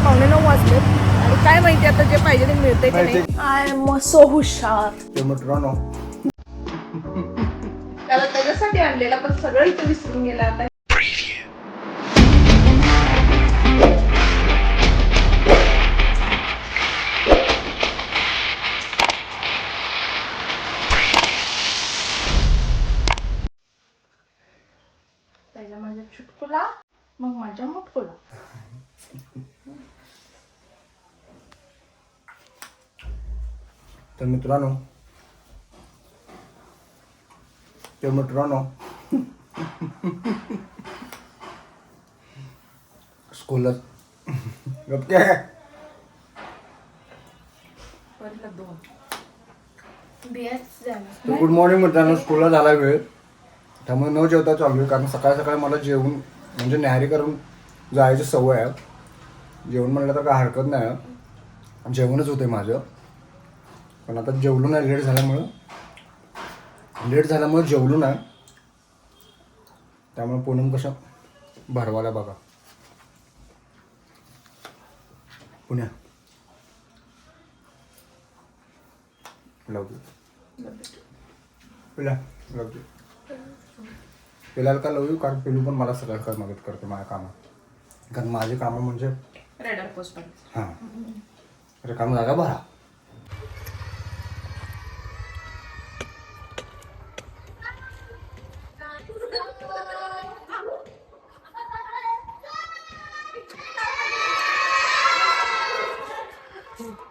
पावणे 9 वाजले आणि काय माहिती आता जे पाहिजे ते मिळते की नाही. आय एम सो हुशार. त्याला त्याच्यासाठी आणलेला पण सगळं इथं विसरून गेला आता. पहिला माझ्या चुटकुला मग माझ्या मुटकुला. तर मित्रांनो स्कूलला गुड मॉर्निंग मित्रांनो. स्कूलला झाला वेळ त्यामुळे न जेवता चालू आहे, कारण सकाळी सकाळी मला जेवण म्हणजे न्याहारी करून जायची सवय आहे. जेवण म्हणलं तर काय हरकत नाही, जेवणच होते माझं. पण आता जेवलो नाही, लेट झाल्यामुळे जेवलो नाही. त्यामुळे पूनम कसं भरवायला बघा. पुण्या लव यू पिला, लव यू पिलाला का लव यू, कारण पिलू पण मला सगळं काय मदत करते माझ्या कामात. कारण माझी कामं म्हणजे रेडर पोस्ट. हां रिकामी जागा भरा.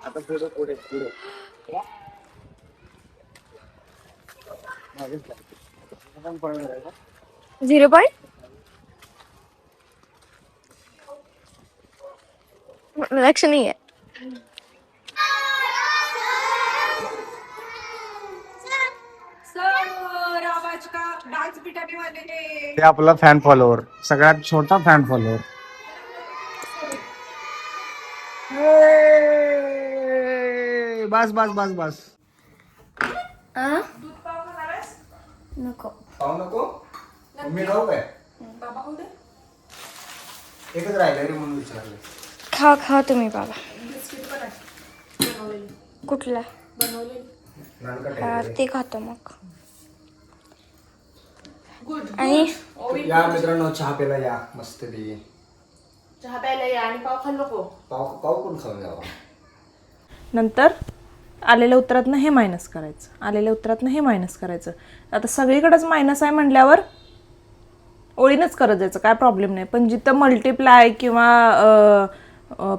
आता पुढे 0 पॉइंट लक्ष नाही आहे. ते आपला फॅन फॉलोअर, सगळ्यात छोटा फॅन फॉलोअर. बस बस बस बस. नको पाहू नको मी राहू काय. एकच राहिलं रे म्हणून विचारलं. खा तुम्ही बाबा. कुठला ते खातो मग. आणि या मित्रांनो चहा प्यायला या मस्त दे. चहा प्यायला या आणि पाव खाल्लो नको. पाव कोण खाऊन जावा. नंतर आलेल्या उत्तरातनं हे मायनस करायचं. आता सगळीकडेच मायनस आहे म्हटल्यावर ओळीनच करत जायचं, काय प्रॉब्लेम नाही. पण जिथं मल्टिप्लाय किंवा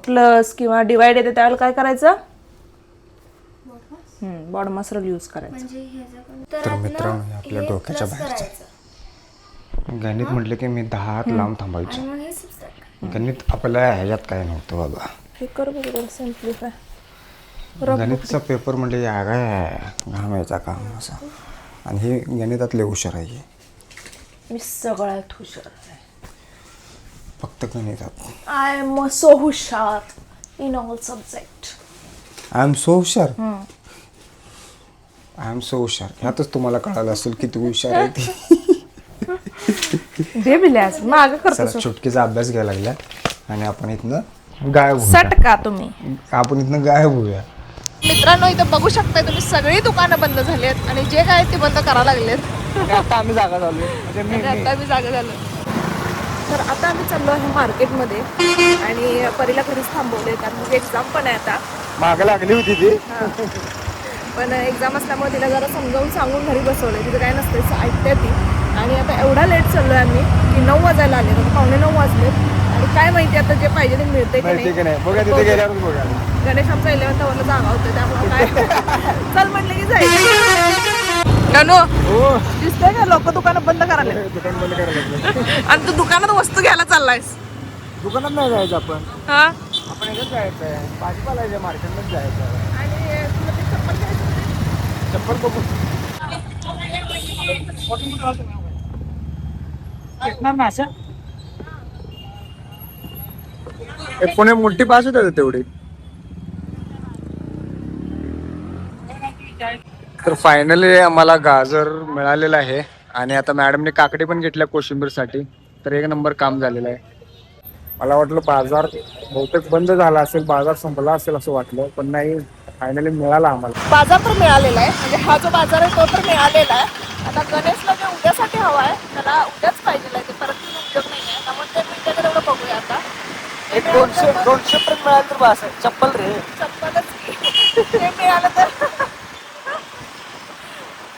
प्लस किंवा डिवाइड येते त्यावेळेला काय करायचं, बॉडमास रूल यूज करायचं. तर मित्रांनो आपल्या डोक्याच्या बाहेरचं गणित म्हटलं की मी 10 हात लांब थांबायचो. गणित आपल्या ह्याच्यात काय नव्हतं बाबा. हे कर बघ सिम्प्लिफाय. गणितचा पेपर म्हणजे या काय घामायचा काम असा. आणि हे गणितातले हुशार आहे. मी सगळ्यात हुशार आहे. फक्त गणितात. आय एम सो हुशार in all subject. I am so हुशार. ह्यातच तुम्हाला कळालं असेल की तू हुशार आहे ती. दे बिल्यास माग करतो. चुटकीचा अभ्यास घ्यायला लागला आणि आपण इथनं गायब सट का तुम्ही. आपण इथनं गायब होऊया. मित्रांनो इथं बघू शकताय तुम्ही सगळी दुकानं बंद झालीत आणि जे काय ते बंद करायला लागलेत. आता आम्ही जागा झालो. आता मी जागा झालो. तर आता आम्ही चाललो आहे मार्केटमध्ये आणि परीला घरीच थांबवले कारण म्हणजे एक्झाम पण आहे आता. मागं लागली होती ती. पण एक्झाम असल्यामुळे तिला जरा समजावून सांगून घरी बसवलंय. तिथं काय नसतं ऐकते ती. आणि आता एवढा लेट चाललोय आम्ही की 9 वाजायला आले. पावणे 9 वाजले आणि काय माहिती आता जे पाहिजे ते मिळते की नाही. बघा तिथे गेल्यावर बघा. गणेश आमचा 11th आवरला जागा होतं त्यामुळे काय चल म्हटलं की जायचं. ननो दिसतंय का लोक दुकानं बंद करायला. दुकान बंद करायला. आणि तू दुकानात वस्तू घ्यायला चाललायस. दुकानात नाही जायचं आपण. हा आपण याच्यात जायचं आहे. भाजीपाला मार्केटमध्ये जायचं आहे. आणि तुला ते चप्पल घ्यायचं. चप्पल बघू. पुणे मोठी पास होते तेवढी. तर फायनली आम्हाला गाजर मिळालेलं आहे आणि आता मॅडमने काकडी पण घेतल्या कोशिंबीरसाठी. तर 1 नंबर काम झालेलं आहे. मला वाटलं बाजार बहुतेक बंद झाला असेल, बाजार संपला असेल असं वाटलं, पण नाही, फायनली मिळाला आम्हाला. बाजार तर मिळालेला आहे, म्हणजे हा जो बाजार आहे तो तर मिळालेला आहे. आता गणेशला जे उद्यासाठी हवा आहे त्याला उद्याच पाहिजे आहे, ते परत उपयोग नाही आहे. त्यामुळे ते मिळते का तेवढं बघूया आता. एक 200 पर्यंत मिळालं तर बस आहे. चप्पल रे. चप्पलच की. ते मिळालं तर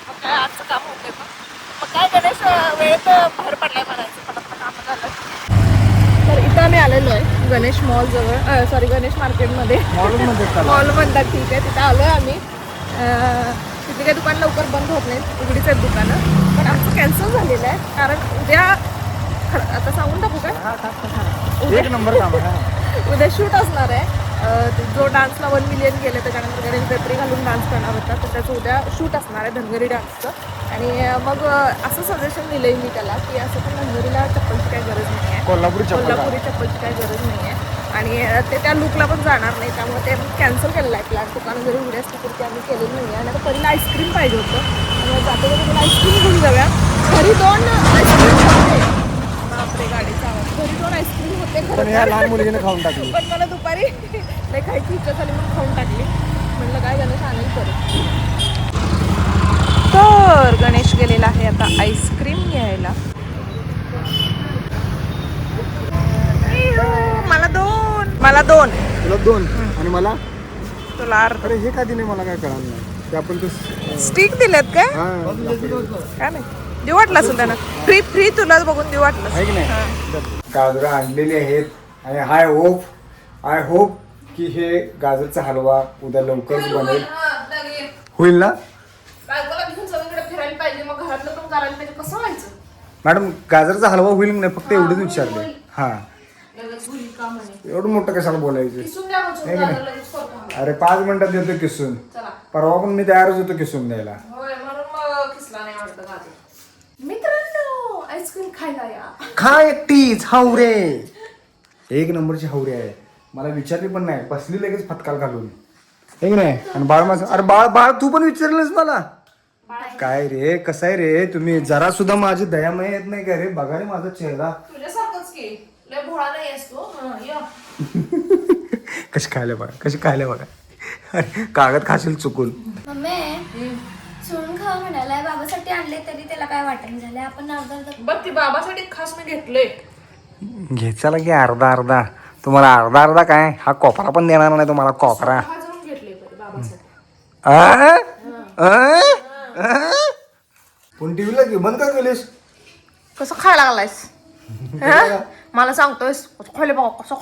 मग काय आजचं काम होते. मग काय गणेश वेळेत बाहेर पडलाय म्हणायचं, पटापट काम झालं. तर इथं आम्ही आलेलो आहे गणेश मॉल जवळ, सॉरी गणेश मार्केटमध्ये. मॉल म्हणतात, ठीक आहे. तिथं आलोय आम्ही. तिथे काही दुकान लवकर बंद होत नाहीत, उघडीच आहेत दुकानं. पण आमचं कॅन्सल झालेलं आहे कारण उद्या आता सांगून टाकू काय, एक नंबर काम आहे. उद्या शूट असणार आहे. जो डान्सला 1 मिलियन गेले त्याच्यानंतर गणेश बेत्री घालून डान्स करणार होता, तर त्याचं उद्या शूट असणार आहे धनगरी डान्सचं. आणि मग असं सजेशन दिलंय मी त्याला की असं पण धनगरीला चप्पलची काही गरज नाही आहे, कोल्हापुरी चप्पलची काही गरज नाही आहे. आणि ते त्या लुकला पण जाणार नाही, त्यामुळे ते कॅन्सल केलेलं आहे प्लॅन. दुकानं जरी उघडे असते तरी ते आम्ही केलेलं नाही आहे. आणि पहिला आईस्क्रीम पाहिजे होतं, त्यामुळे जातो तुम्हाला आईस्क्रीम घेऊन जाऊया. घरी 2 आईस्क्रीम होते. बापरे, गाडीचा आवाज. घरी 2 आईस्क्रीम होते पण या लहान मुलीने खाऊन टाकली. पण मला दुपारी नाही खायची इच्छा झाली म्हणून खाऊन टाकली. म्हटलं काय गणेश आणेल परत. तर गणेश गेलेला आहे आता आईस्क्रीम घ्यायला. मला दोन तुला 2 आणि मला तुला अर्ध. अरे हे का दिले मला काय कळलं नाही. ते आपण ते स्टिक दिलेत काय काय नाही देऊ वाटलं असेल त्यांना. फ्री तुलाच बघून देऊ वाटलं आहे की नाही. गाजरं आणलेली आहेत आणि आय होप की हे गाजरचा हलवा उद्या लवकरच बनेल. होईल ना फिरायला पाहिजे, मग घरातलं पण करायला पाहिजे. कसं व्हायचं मॅडम, गाजरचा हलवा होईल की नाही, फक्त एवढंच विचारले. हा, एवढं मोठं कशाला बोलायचं. अरे 5 मिनिटात देतो किसून. परवा पण मी तयारच होतो किसून द्यायला. मित्रांनो आईस्क्रीम खायला या. खा एकटीच हावरे. एक नंबरची हावरे आहे. मला विचारली पण नाही, बसली लगेच फटकाल घालून. हे की नाही. आणि बाळ माझं, अरे बाळ तू पण विचारलंस मला. काय रे, कसं आहे रे तुम्ही, जरा सुद्धा माझी दयामय येत नाही का रे. बघा रे माझा चेहरा. तुझ्यासारखंच की, लय भोळा नाही आहेस तू. कशी खायला बघा. अरे कागद खाशील चुकून. मम्मी सोडून खावा म्हणाला, बाबासाठी आणले तरी त्याला काय वाटत झालं. आपण अर्धा बघ ती बाबासाठी खास मी घेतलंय. घ्यायचा की अर्धा तुम्हाला अर्धा काय, हा कोपरा पण देणार नाही तुम्हाला कोपरा. घेतले बाबासाठी. पण टीव्हीला की बंद का केलीस. कसं खायला लागलायस मला सांगतोयस. कसं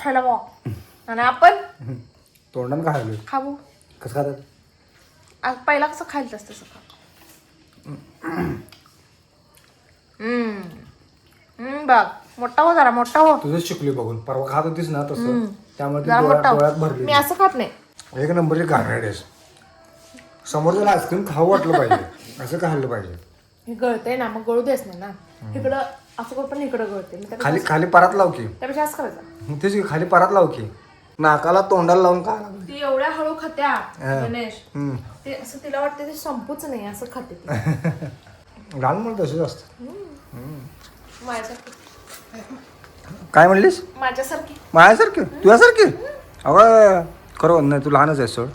खायला बघ. आणि आपण तोंडानं का खायलो. खाऊ कसं खातात. पहिला कसं खायला तसं खा. बघ मोठा हो, जरा मोठा हो. तुझंच शिकली बघून, परवा खात होतीस ना तसं, त्यामुळे ती जरा मोठा डोळ्यात हो. भरली. मी असं खात नाही. एक नंबरची गारड आहेस. समोरच्याला आईस्क्रीम खाऊ वाटलं पाहिजे, असं खाल्लं पाहिजे. हे गळतंय ना, मग गळू देस नाही ना. इकडं असं करू पण इकडं गळते. खाली परात लाव की. त्यापेक्षा असं करायचं. तेच की, खाली परात लाव की. नाकाला तोंडाला लावून का. ती एवढ्या हळू खात्या गणेश, ते असं तिला वाटते ते संपूच नाही असं खाते ती. लहान मुलं तसेच असतात. माझ्यासारखी. काय म्हणलीस. माझ्यासारखी तुझ्यासारखी. अगं खरं नाही, तू लहानच आहेस सोड.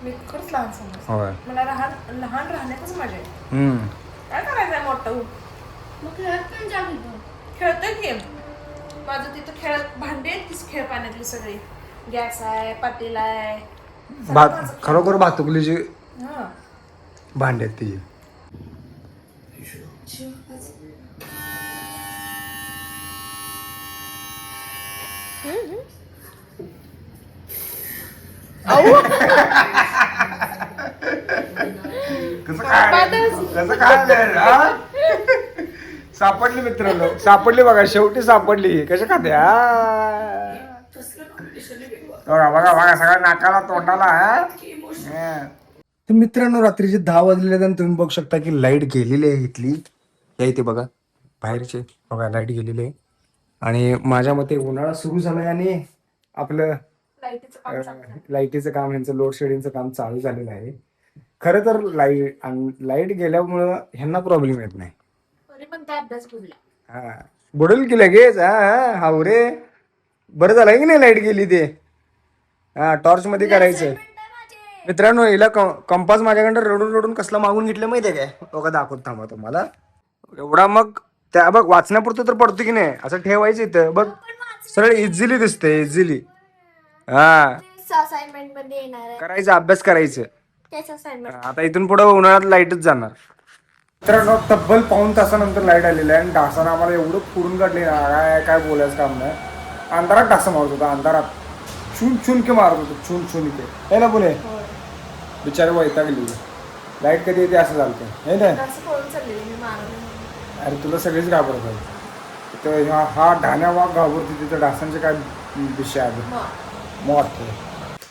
मी खरंच लहान समज. होय. मला लहान राहण्यातच मजा आहे. काय करायचंय मोठं होऊन. मग खेळत पण जा की. खेळतोय की. माझं तिथं खेळत भांडी आहेत तीच खेळ पाण्यातली सगळी. गॅस आहे, पातेला आहे. खरोखर भातुकलीची हा. भांडी आहेत ती. सापडली मित्रांनो, सापडली बघा, शेवटी सापडली. कशा खात्या बघा सगळ्या नाकाला तोंडाला. तर मित्रांनो, रात्रीचे 10 वाजलेले आणि तुम्ही बघू शकता की लाईट गेलेली आहे इथली. या इथे बघा बाहेरचे बघा लाईट गेलेली आहे. आणि माझ्या मते उन्हाळा सुरू झालाय आणि आपलं लाईटीचं काम, ह्यांचं लोड शेडिंगचं काम चालू झालेलं आहे. खरं तर लाईट गेल्यामुळं ह्यांना प्रॉब्लेम येत नाही. तरी पण त्या अभ्यास बुडला. हा बुडेल की लगेच. हा हावरे बरं झालं की नाही लाईट गेली ते. हा टॉर्च मध्ये करायचं. मित्रांनो हिला कंपास माझ्याकडे रडून रडून कसला मागून घेतलं माहितीये काय बघा दाखवत थांबा तुम्हाला. एवढा मग त्या बघ वाचण्यापुरतं तर पडतो की नाही असं ठेवायचं इथं बघ सरळ इझिली दिसतंय इझिली. हा असाइनमेंट मध्ये येणार आहे करायचं अभ्यास करायचं. त्याच असाइनमेंट. आता इथून पुढे उन्हाळ्यात लाईटच जाणार. मित्रांनो तब्बल पाऊण तासानंतर लाईट आलेली आहे आणि डासानं आम्हाला एवढं फोडून काढले काय बोलायचं काम नाही. अंधारात डासा मारत होता अंधारात छून छून के मारत होतो छून छून के हे ना बोले बिचारे वैतागली. लाईट कधी येते असं झालं हे ना. असं पळून चाललेली मी मारलं. अरे तुला सगळीच घाबरत आहे तर हा ढाण्या वाघ घाबरते तिथं डासांचे काय विषय आहे मोठे.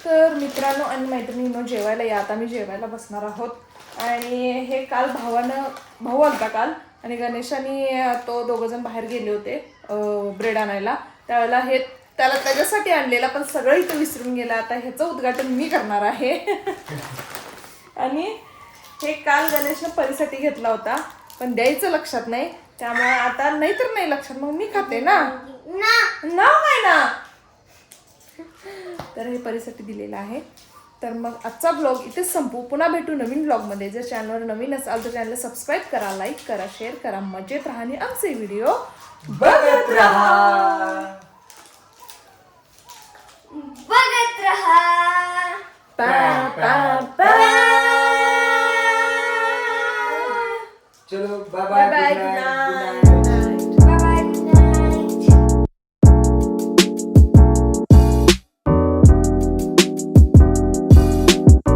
तर मित्रांनो आणि मैत्रिणींनो जेवायला या. आता मी जेवायला बसणार आहोत आणि हे काल भाऊ आलता काल आणि गणेशाने तो दोघंजण बाहेर गेले होते ब्रेड आणायला. त्यावेळेला हे त्याला त्याच्यासाठी आणलेला पण सगळं इथं विसरून गेला. आता ह्याचं उद्घाटन मी करणार आहे. आणि हे काल गणेशनं परीसाठी घेतला होता पण द्यायचं लक्षात नाही त्यामुळे आता नाहीतर नाही लक्षात मग मी खाते ना. नाव काय ना तर हे परीसाठी दिलेलं आहे. तर मग आजचा ब्लॉग इथेच संपू. पुन्हा भेटू नवीन ब्लॉगमध्ये. जर चॅनलवर नवीन असाल तर चॅनलला सबस्क्राईब करा, लाईक करा, शेअर करा, मजेत राहा आणि आमचे व्हिडिओ बघत राहा. बघत रहा. चलो बाय बाय बाय. बाय.